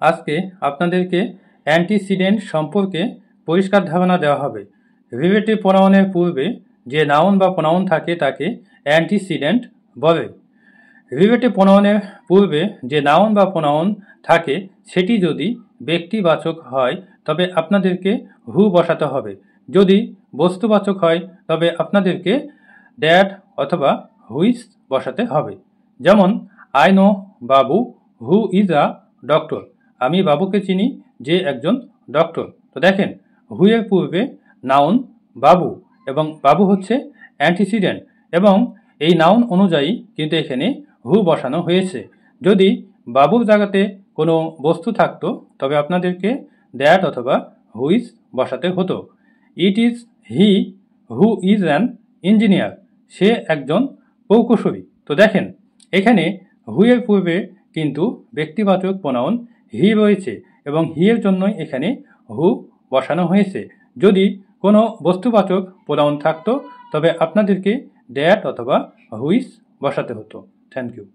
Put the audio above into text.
আজকে আপনাদেরকে অ্যান্টিসিডেন্ট সম্পর্কে পরিষ্কার ধারণা দেওয়া হবে। রিলেটিভ প্রোনাউনের পূর্বে যে নাউন বা প্রোনাউন থাকে তাকে অ্যান্টিসিডেন্ট বলে। রিলেটিভ প্রোনাউনের পূর্বে যে নাউন বা প্রোনাউন থাকে সেটি যদি ব্যক্তিবাচক হয় তবে আপনাদেরকে হু বসাতে হবে। যদি বস্তুবাচক হয় তবে আপনাদেরকে দ্যাট অথবা হুইচ বসাতে হবে। যেমন I know Babu who is a doctor. আমি বাবুকে চিনি যে একজন ডক্টর। তো দেখেন হু এর পূর্বে নাউন বাবু এবং বাবু হচ্ছে অ্যান্টিসিডেন্ট এবং এই নাউন অনুযায়ী কিন্তু এখানে হু বসানো হয়েছে। যদি বাবুর জায়গাতে কোনো বস্তু থাকতো তবে আপনাদেরকে দ্যাট অথবা হুইচ বসাতে হতো। It is he who is an engineer. সে একজন প্রকৌশলী। তো দেখেন এখানে হু এর পূর্বে কিন্তু ব্যক্তিবাচক প্রোনাউন হি রয়েছে এবং হি এর জন্যই এখানে হু বসানো হয়েছে। যদি কোনো বস্তুবাচক প্রোনাউন থাকতো তবে আপনাদেরকে দ্যাট অথবা হুইচ বসাতে হতো। Thank you.